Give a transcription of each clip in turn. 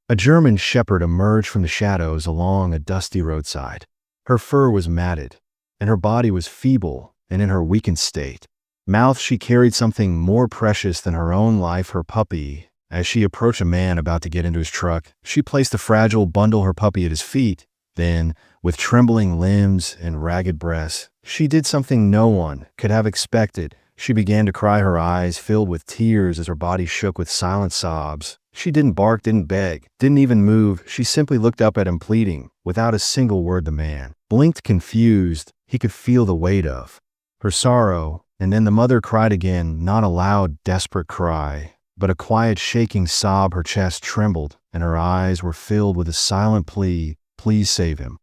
A German shepherd emerged from the shadows along a dusty roadside. Her fur was matted, and her body was feeble and in her weakened state. Mouth she carried something more precious than her own life, her puppy. As she approached a man about to get into his truck, she placed the fragile bundle her puppy at his feet. Then, with trembling limbs and ragged breasts, she did something no one could have expected. She began to cry, her eyes filled with tears as her body shook with silent sobs. She didn't bark, didn't beg, didn't even move. She simply looked up at him, pleading. Without a single word, the man blinked, confused. He could feel the weight of her sorrow, and then the mother cried again, not a loud, desperate cry, but a quiet, shaking sob. Her chest trembled, and her eyes were filled with a silent plea, "Please save him."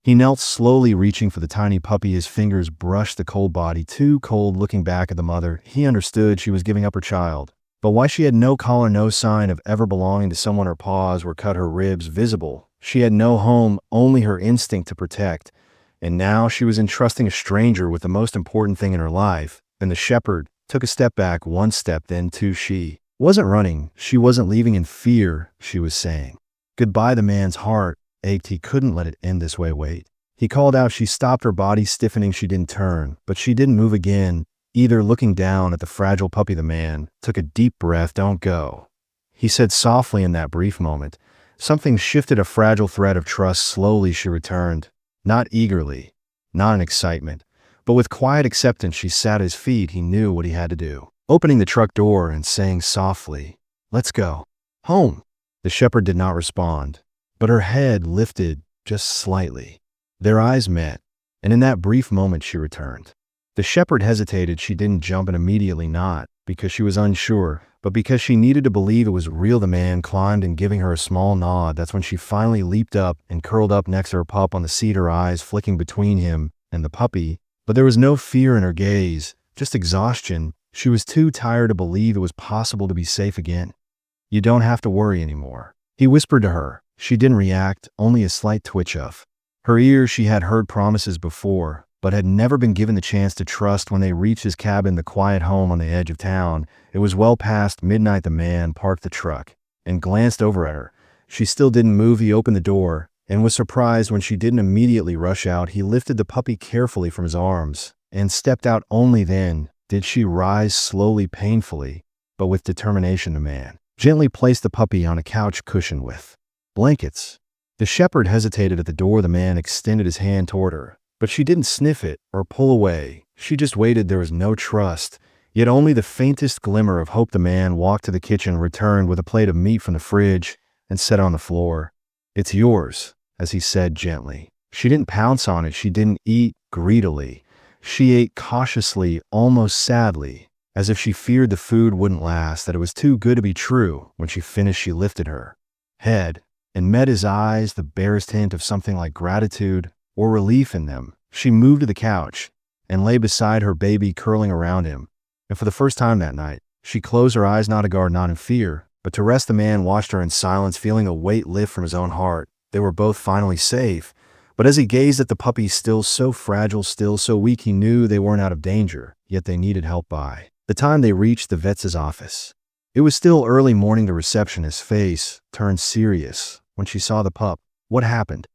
He knelt slowly, reaching for the tiny puppy. His fingers brushed the cold body, too cold. Looking back at the mother, he understood she was giving up her child. But why she had no collar, no sign of ever belonging to someone. Her paws were cut, her ribs visible. She had no home, only her instinct to protect. And now she was entrusting a stranger with the most important thing in her life. And the shepherd took a step back, one step, then two. She wasn't running. She wasn't leaving in fear. She was saying goodbye. The man's heart ached. He couldn't let it end this way. Wait. He called out. She stopped, her body stiffening. She didn't turn, but she didn't move again, either. Looking down at the fragile puppy, the man took a deep breath. "Don't go," he said softly. In that brief moment, something shifted, a fragile thread of trust. Slowly she returned, not eagerly, not in excitement, but with quiet acceptance. She sat at his feet. He knew what he had to do, opening the truck door and saying softly, "Let's go home." The shepherd did not respond, but her head lifted just slightly. Their eyes met, and in that brief moment she returned. The shepherd hesitated. She didn't jump in immediately, not because she was unsure, but because she needed to believe it was real. The man climbed and giving her a small nod. That's when she finally leaped up and curled up next to her pup on the seat, her eyes flicking between him and the puppy. But there was no fear in her gaze, just exhaustion. She was too tired to believe it was possible to be safe again. "You don't have to worry anymore," he whispered to her. She didn't react, only a slight twitch of her ears. She had heard promises before, but had never been given the chance to trust. When they reached his cabin, the quiet home on the edge of town, it was well past midnight. The man parked the truck and glanced over at her. She still didn't move. He opened the door and was surprised when she didn't immediately rush out. He lifted the puppy carefully from his arms and stepped out. Only then did she rise, slowly, painfully, but with determination. The man gently placed the puppy on a couch cushion with blankets. The shepherd hesitated at the door. The man extended his hand toward her, but she didn't sniff it or pull away. She just waited. There was no trust, yet only the faintest glimmer of hope. The man walked to the kitchen, returned with a plate of meat from the fridge, and set it on the floor. "It's yours," as he said gently. She didn't pounce on it. She didn't eat greedily. She ate cautiously, almost sadly, as if she feared the food wouldn't last, that it was too good to be true. When she finished, she lifted her head and met his eyes, the barest hint of something like gratitude or relief in them. She moved to the couch and lay beside her baby, curling around him. And for the first time that night, she closed her eyes, not a guard, not in fear, but to rest. The man watched her in silence, feeling a weight lift from his own heart. They were both finally safe. But as he gazed at the puppy, still so fragile, still so weak, he knew they weren't out of danger, yet they needed help. By the time they reached the vet's office, it was still early morning. The receptionist's face turned serious when she saw the pup. "What happened?"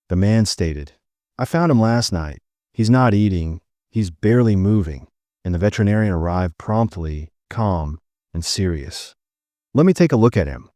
The man stated, "I found him last night. He's not eating, he's barely moving." And the veterinarian arrived promptly, calm and serious. "Let me take a look at him,"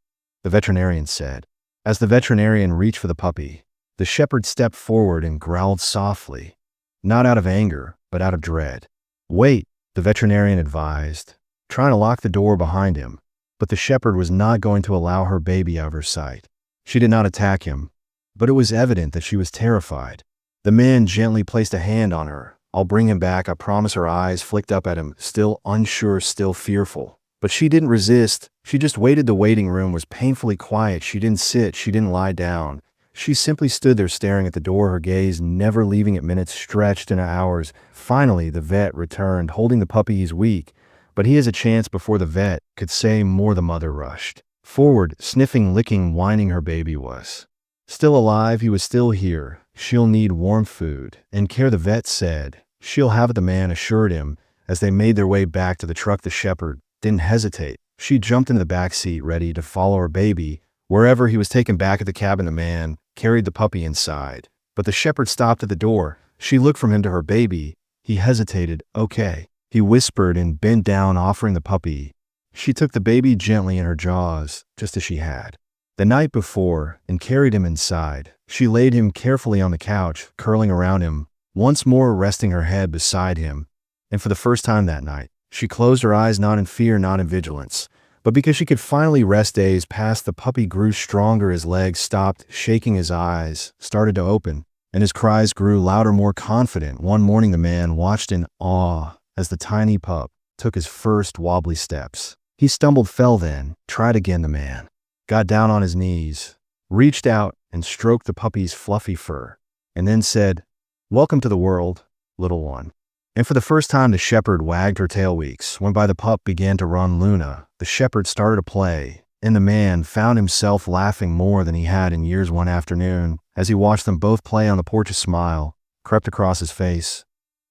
the veterinarian said. As the veterinarian reached for the puppy, the shepherd stepped forward and growled softly, not out of anger, but out of dread. "Wait," the veterinarian advised, trying to lock the door behind him. But the shepherd was not going to allow her baby out of her sight. She did not attack him, but it was evident that she was terrified. The man gently placed a hand on her. "I'll bring him back, I promise." Her eyes flicked up at him, still unsure, still fearful. But she didn't resist. She just waited. The waiting room was painfully quiet. She didn't sit. She didn't lie down. She simply stood there staring at the door, her gaze never leaving it. Minutes stretched into hours. Finally, the vet returned, holding the puppy. "He's weak, but he has a chance." Before the vet could say more, the mother rushed forward, sniffing, licking, whining. Her baby was still alive. He was still here. "She'll need warm food and care," the vet said. "She'll have it," the man assured him. As they made their way back to the truck, the shepherd didn't hesitate. She jumped into the back seat, ready to follow her baby Wherever he was taken back at the cabin, the man carried the puppy inside. But the shepherd stopped at the door. She looked from him to her baby. He hesitated. "Okay," he whispered and bent down, offering the puppy. She took the baby gently in her jaws, just as she had the night before, and carried him inside. She laid him carefully on the couch, curling around him, once more resting her head beside him. And for the first time that night, she closed her eyes, not in fear, not in vigilance, but because she could finally rest. Days passed. The puppy grew stronger. His legs stopped shaking. His eyes started to open, and his cries grew louder, more confident. One morning, the man watched in awe as the tiny pup took his first wobbly steps. He stumbled, fell, then tried again. The man got down on his knees, reached out and stroked the puppy's fluffy fur, and then said, "Welcome to the world, little one." And for the first time, the shepherd wagged her tail. Weeks went by. The pup began to run. Luna, the shepherd, started to play, and the man found himself laughing more than he had in years. One afternoon, as he watched them both play on the porch, a smile crept across his face.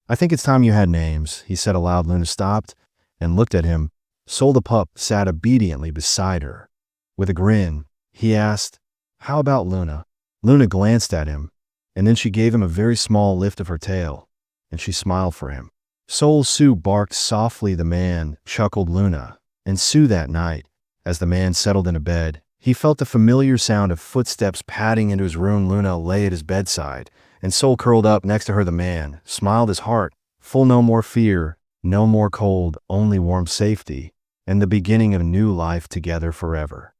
"I think it's time you had names," he said aloud. Luna stopped and looked at him. Sol, the pup, sat obediently beside her. With a grin, he asked, "How about Luna?" Luna glanced at him, and then she gave him a very small lift of her tail, and she smiled for him. Sol, Sue barked softly. The man chuckled. Luna and Sue. That night, as the man settled into bed, he felt the familiar sound of footsteps padding into his room. Luna lay at his bedside, and Sol curled up next to her. The man smiled, his heart full. No more fear, no more cold, only warm safety, and the beginning of a new life together forever.